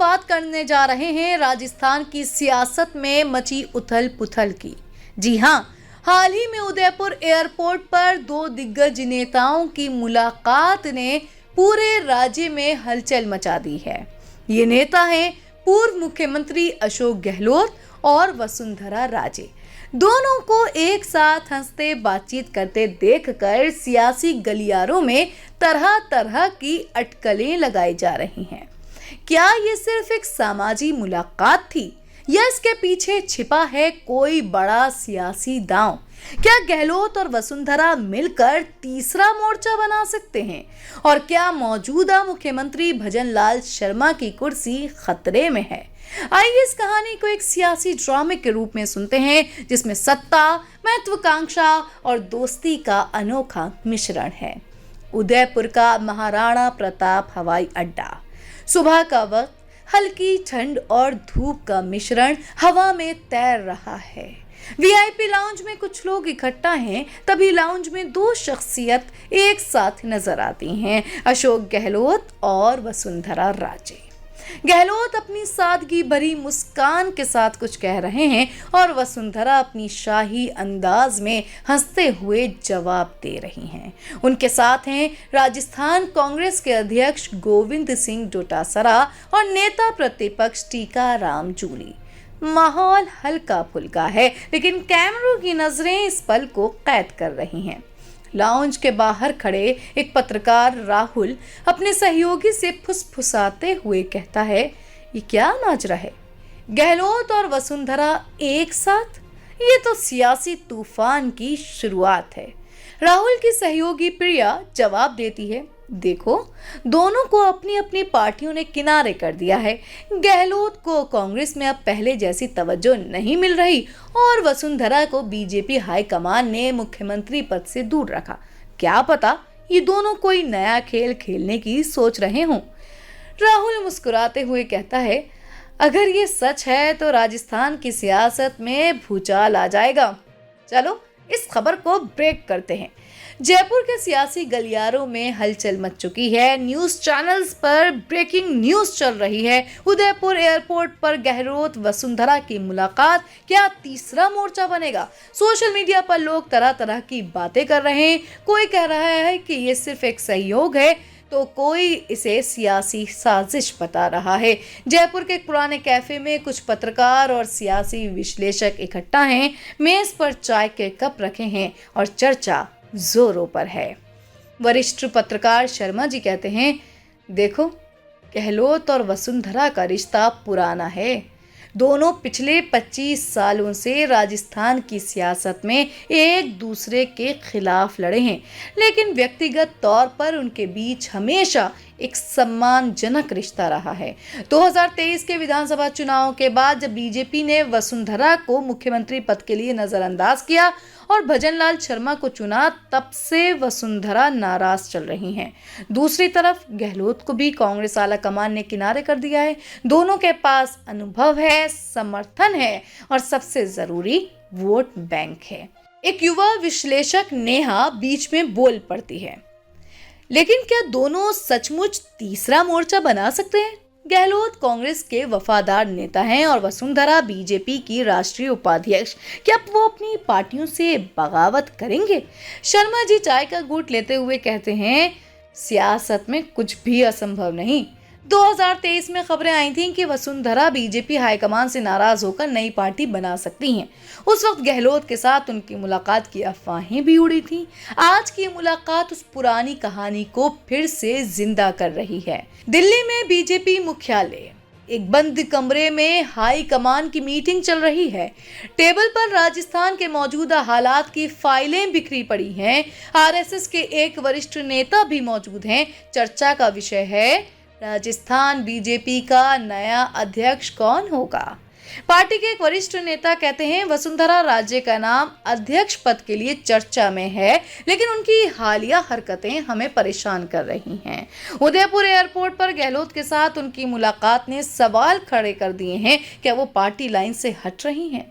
बात करने जा रहे हैं राजस्थान की सियासत में मची उथल पुथल की। जी हां, हाल ही में उदयपुर एयरपोर्ट पर दो दिग्गज नेताओं की मुलाकात ने पूरे राज्य में हलचल मचा दी है। ये नेता हैं पूर्व मुख्यमंत्री अशोक गहलोत और वसुंधरा राजे। दोनों को एक साथ हंसते बातचीत करते देखकर सियासी गलियारों में तरह तरह की अटकलें लगाई जा रही हैं। क्या ये सिर्फ एक सामाजिक मुलाकात थी या इसके पीछे छिपा है कोई बड़ा सियासी दांव? क्या गहलोत और वसुंधरा मिलकर तीसरा मोर्चा बना सकते हैं? और क्या मौजूदा मुख्यमंत्री भजनलाल शर्मा की कुर्सी खतरे में है? आइए इस कहानी को एक सियासी ड्रामे के रूप में सुनते हैं जिसमें सत्ता, महत्वाकांक्षा और दोस्ती का अनोखा मिश्रण है। उदयपुर का महाराणा प्रताप हवाई अड्डा। सुबह का वक्त, हल्की ठंड और धूप का मिश्रण हवा में तैर रहा है। वीआईपी लाउंज में कुछ लोग इकट्ठा हैं, तभी लाउंज में दो शख्सियत एक साथ नजर आती हैं, अशोक गहलोत और वसुंधरा राजे। गहलोत अपनी सादगी भरी मुस्कान के साथ कुछ कह रहे हैं और वसुंधरा अपनी शाही अंदाज में हंसते हुए जवाब दे रही हैं। उनके साथ हैं राजस्थान कांग्रेस के अध्यक्ष गोविंद सिंह डोटासरा और नेता प्रतिपक्ष टीकाराम जूली। माहौल हल्का फुल्का है, लेकिन कैमरों की नजरें इस पल को कैद कर रही हैं। लाउंज के बाहर खड़े एक पत्रकार राहुल अपने सहयोगी से फुसफुसाते हुए कहता है, ये क्या नाचरा है? गहलोत और वसुंधरा एक साथ? ये तो सियासी तूफान की शुरुआत है। राहुल की सहयोगी प्रिया जवाब देती है, देखो, दोनों को अपनी अपनी पार्टियों ने किनारे कर दिया है। गहलोत को कांग्रेस में अब पहले जैसी तवज्जो नहीं मिल रही और वसुंधरा को बीजेपी हाईकमान ने मुख्यमंत्री पद से दूर रखा। क्या पता ये दोनों कोई नया खेल खेलने की सोच रहे हों। राहुल मुस्कुराते हुए कहता है, अगर ये सच है तो राजस्थान की सियासत में भूचाल आ जाएगा। चलो इस खबर को ब्रेक करते हैं। जयपुर के सियासी गलियारों में हलचल मच चुकी है। न्यूज़ चैनल्स पर ब्रेकिंग न्यूज़ चल रही है। उदयपुर एयरपोर्ट पर गहलोत वसुंधरा की मुलाकात क्या तीसरा मोर्चा बनेगा? सोशल मीडिया पर लोग तरह तरह की बातें कर रहे हैं। कोई कह रहा है कि ये सिर्फ एक सहयोग है, तो कोई इसे सियासी साजिश बता रहा है। जयपुर के एक पुराने कैफे में कुछ पत्रकार और सियासी विश्लेषक इकट्ठा हैं। मेज पर चाय के कप रखे हैं और चर्चा जोरों पर है। वरिष्ठ पत्रकार शर्मा जी कहते हैं, देखो, गहलोत और वसुंधरा का रिश्ता पुराना है। दोनों पिछले 25 सालों से राजस्थान की सियासत में एक दूसरे के खिलाफ लड़े हैं, लेकिन व्यक्तिगत तौर पर उनके बीच हमेशा एक सम्मानजनक रिश्ता रहा है। 2023 के विधानसभा चुनाव के बाद जब बीजेपी ने वसुंधरा को मुख्यमंत्री पद के लिए नजरअंदाज किया और भजनलाल शर्मा को चुना, तब से वसुंधरा नाराज चल रही हैं। दूसरी तरफ गहलोत को भी कांग्रेस आला कमान ने किनारे कर दिया है। दोनों के पास अनुभव है, समर्थन है और सबसे जरूरी वोट बैंक है। एक युवा विश्लेषक नेहा बीच में बोल पड़ती है, लेकिन क्या दोनों सचमुच तीसरा मोर्चा बना सकते हैं? गहलोत कांग्रेस के वफादार नेता हैं और वसुंधरा बीजेपी की राष्ट्रीय उपाध्यक्ष। क्या वो अपनी पार्टियों से बगावत करेंगे? शर्मा जी चाय का घूंट लेते हुए कहते हैं, सियासत में कुछ भी असंभव नहीं। 2023 में खबरें आई थीं कि वसुंधरा बीजेपी हाईकमान से नाराज होकर नई पार्टी बना सकती हैं। उस वक्त गहलोत के साथ उनकी मुलाकात की अफवाहें भी उड़ी थीं। आज की मुलाकात उस पुरानी कहानी को फिर से जिंदा कर रही है। दिल्ली में बीजेपी मुख्यालय, एक बंद कमरे में हाई कमान की मीटिंग चल रही है। टेबल पर राजस्थान के मौजूदा हालात की फाइलें बिखरी पड़ी हैं। आरएसएस के एक वरिष्ठ नेता भी मौजूद हैं। चर्चा का विषय है, राजस्थान बीजेपी का नया अध्यक्ष कौन होगा? पार्टी के एक वरिष्ठ नेता कहते हैं, वसुंधरा राजे का नाम अध्यक्ष पद के लिए चर्चा में है, लेकिन उनकी हालिया हरकतें हमें परेशान कर रही हैं। उदयपुर एयरपोर्ट पर गहलोत के साथ उनकी मुलाकात ने सवाल खड़े कर दिए हैं, क्या वो पार्टी लाइन से हट रही हैं?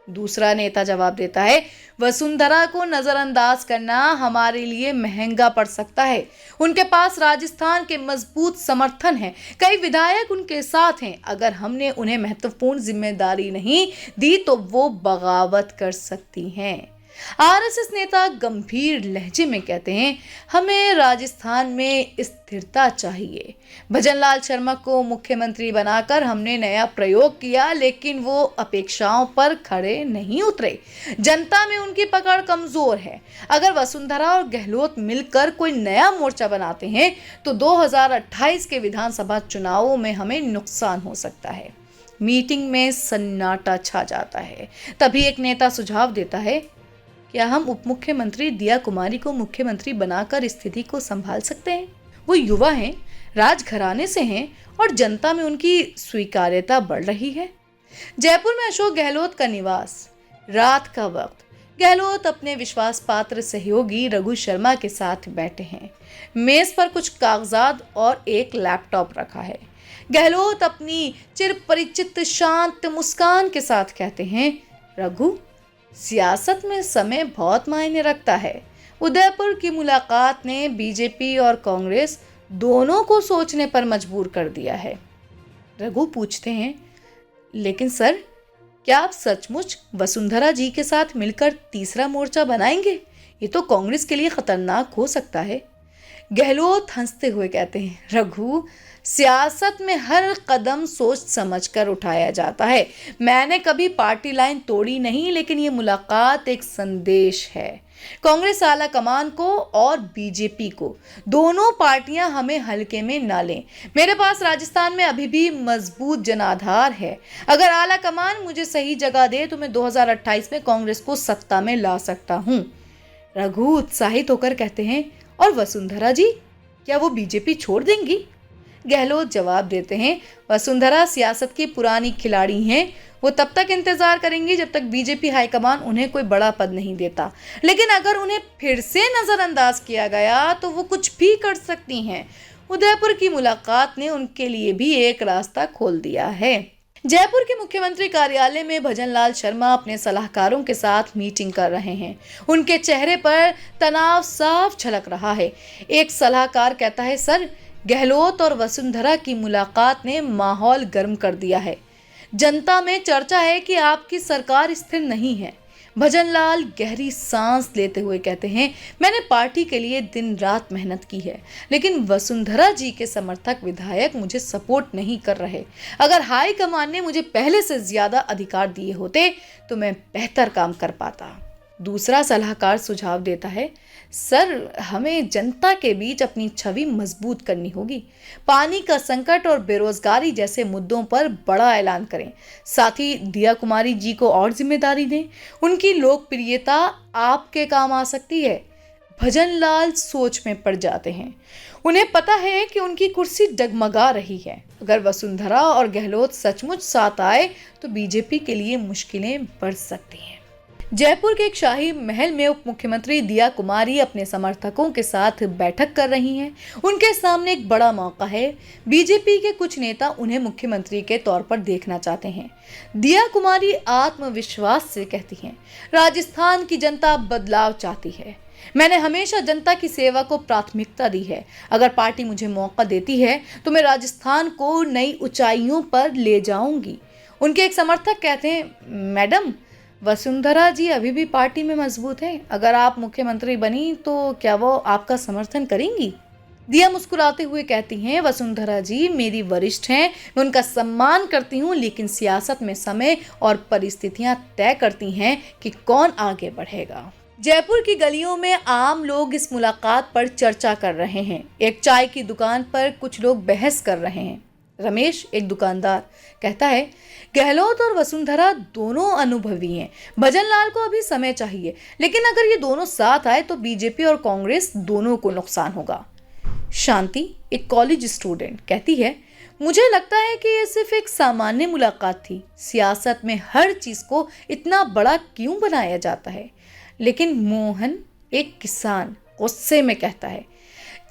दूसरा नेता जवाब देता है, वसुंधरा को नजरअंदाज करना हमारे लिए महंगा पड़ सकता है। उनके पास राजस्थान के मजबूत समर्थन है, कई विधायक उनके साथ हैं। अगर हमने उन्हें महत्वपूर्ण जिम्मेदारी नहीं दी तो वो बगावत कर सकती हैं। आरएसएस नेता गंभीर लहजे में कहते हैं, हमें राजस्थान में स्थिरता चाहिए। भजनलाल शर्मा को मुख्यमंत्री बनाकर हमने नया प्रयोग किया, लेकिन वो अपेक्षाओं पर खड़े नहीं उतरे। जनता में उनकी पकड़ कमजोर है। अगर वसुंधरा और गहलोत मिलकर कोई नया मोर्चा बनाते हैं तो 2028 के विधानसभा चुनावों में हमें नुकसान हो सकता है। मीटिंग में सन्नाटा छा जाता है। तभी एक नेता सुझाव देता है, क्या हम उप मुख्यमंत्री दिया कुमारी को मुख्यमंत्री बनाकर स्थिति को संभाल सकते हैं? वो युवा हैं, राजघराने से हैं और जनता में उनकी स्वीकार्यता बढ़ रही है। जयपुर में अशोक गहलोत का निवास, रात का वक्त। गहलोत अपने विश्वास पात्र सहयोगी रघु शर्मा के साथ बैठे हैं। मेज पर कुछ कागजात और एक लैपटॉप रखा है। गहलोत अपनी चिरपरिचित शांत मुस्कान के साथ कहते हैं, रघु, सियासत में समय बहुत मायने रखता है। उदयपुर की मुलाकात ने बीजेपी और कांग्रेस दोनों को सोचने पर मजबूर कर दिया है। रघु पूछते हैं, लेकिन सर, क्या आप सचमुच वसुंधरा जी के साथ मिलकर तीसरा मोर्चा बनाएंगे? ये तो कांग्रेस के लिए खतरनाक हो सकता है। गहलोत हंसते हुए कहते हैं, रघु, सियासत में हर कदम सोच समझकर उठाया जाता है। मैंने कभी पार्टी लाइन तोड़ी नहीं, लेकिन ये मुलाकात एक संदेश है कांग्रेस आला कमान को और बीजेपी को। दोनों पार्टियां हमें हल्के में ना लें। मेरे पास राजस्थान में अभी भी मजबूत जनाधार है। अगर आला कमान मुझे सही जगह दे तो मैं 2028 में कांग्रेस को सत्ता में ला सकता हूँ। रघु उत्साहित होकर कहते हैं, और वसुंधरा जी, क्या वो बीजेपी छोड़ देंगी? गहलोत जवाब देते हैं, वसुंधरा सियासत की पुरानी खिलाड़ी हैं। वो तब तक इंतजार करेंगी जब तक बीजेपी हाईकमान उन्हें कोई बड़ा पद नहीं देता। लेकिन अगर उन्हें फिर से नजरअंदाज किया गया तो वो कुछ भी कर सकती हैं। उदयपुर की मुलाकात ने उनके लिए भी एक रास्ता खोल दिया है। जयपुर के मुख्यमंत्री कार्यालय में भजनलाल शर्मा अपने सलाहकारों के साथ मीटिंग कर रहे हैं। उनके चेहरे पर तनाव साफ झलक रहा है। एक सलाहकार कहता है, सर, गहलोत और वसुंधरा की मुलाकात ने माहौल गर्म कर दिया है। जनता में चर्चा है कि आपकी सरकार स्थिर नहीं है। भजनलाल गहरी सांस लेते हुए कहते हैं, मैंने पार्टी के लिए दिन रात मेहनत की है, लेकिन वसुंधरा जी के समर्थक विधायक मुझे सपोर्ट नहीं कर रहे। अगर हाई कमान ने मुझे पहले से ज्यादा अधिकार दिए होते तो मैं बेहतर काम कर पाता। दूसरा सलाहकार सुझाव देता है, सर, हमें जनता के बीच अपनी छवि मजबूत करनी होगी। पानी का संकट और बेरोजगारी जैसे मुद्दों पर बड़ा ऐलान करें। साथ ही दिया कुमारी जी को और जिम्मेदारी दें। उनकी लोकप्रियता आपके काम आ सकती है। भजनलाल सोच में पड़ जाते हैं। उन्हें पता है कि उनकी कुर्सी डगमगा रही है। अगर वसुंधरा और गहलोत सचमुच साथ आए तो बीजेपी के लिए मुश्किलें बढ़ सकती हैं। जयपुर के एक शाही महल में उप मुख्यमंत्री दिया कुमारी अपने समर्थकों के साथ बैठक कर रही हैं। उनके सामने एक बड़ा मौका है। बीजेपी के कुछ नेता उन्हें मुख्यमंत्री के तौर पर देखना चाहते हैं। दिया कुमारी आत्मविश्वास से कहती हैं, राजस्थान की जनता बदलाव चाहती है। मैंने हमेशा जनता की सेवा को प्राथमिकता दी है। अगर पार्टी मुझे मौका देती है तो मैं राजस्थान को नई ऊंचाइयों पर ले जाऊंगी। उनके एक समर्थक कहते हैं, मैडम, वसुंधरा जी अभी भी पार्टी में मजबूत है। अगर आप मुख्यमंत्री बनी तो क्या वो आपका समर्थन करेंगी? दिया मुस्कुराते हुए कहती हैं, वसुंधरा जी मेरी वरिष्ठ हैं, मैं उनका सम्मान करती हूँ, लेकिन सियासत में समय और परिस्थितियां तय करती हैं कि कौन आगे बढ़ेगा। जयपुर की गलियों में आम लोग इस मुलाकात पर चर्चा कर रहे हैं। एक चाय की दुकान पर कुछ लोग बहस कर रहे हैं। रमेश, एक दुकानदार, कहता है, गहलोत और वसुंधरा दोनों अनुभवी हैं। भजनलाल को अभी समय चाहिए, लेकिन अगर ये दोनों साथ आए तो बीजेपी और कांग्रेस दोनों को नुकसान होगा। शांति, एक कॉलेज स्टूडेंट, कहती है, मुझे लगता है कि ये सिर्फ एक सामान्य मुलाकात थी। सियासत में हर चीज को इतना बड़ा क्यों बनाया जाता है? लेकिन मोहन, एक किसान, गुस्से में कहता है,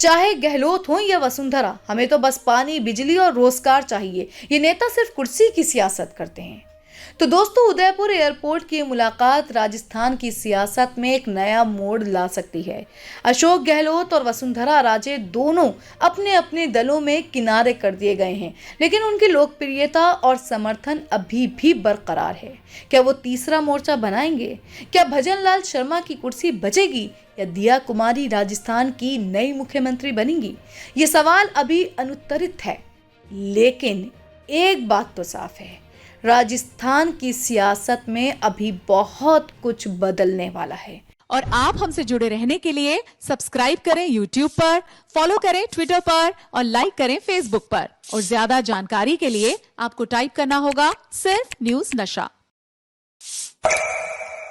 चाहे गहलोत हो या वसुंधरा, हमें तो बस पानी, बिजली और रोजगार चाहिए। ये नेता सिर्फ कुर्सी की सियासत करते हैं। तो दोस्तों, उदयपुर एयरपोर्ट की मुलाकात राजस्थान की सियासत में एक नया मोड़ ला सकती है। अशोक गहलोत और वसुंधरा राजे दोनों अपने अपने दलों में किनारे कर दिए गए हैं, लेकिन उनकी लोकप्रियता और समर्थन अभी भी बरकरार है। क्या वो तीसरा मोर्चा बनाएंगे? क्या भजन लाल शर्मा की कुर्सी बचेगी या दिया कुमारी राजस्थान की नई मुख्यमंत्री बनेंगी? ये सवाल अभी अनुत्तरित है, लेकिन एक बात तो साफ है, राजस्थान की सियासत में अभी बहुत कुछ बदलने वाला है। और आप हमसे जुड़े रहने के लिए सब्सक्राइब करें YouTube पर, फॉलो करें Twitter पर और लाइक करें Facebook पर। और ज्यादा जानकारी के लिए आपको टाइप करना होगा सिर्फ न्यूज़ नशा।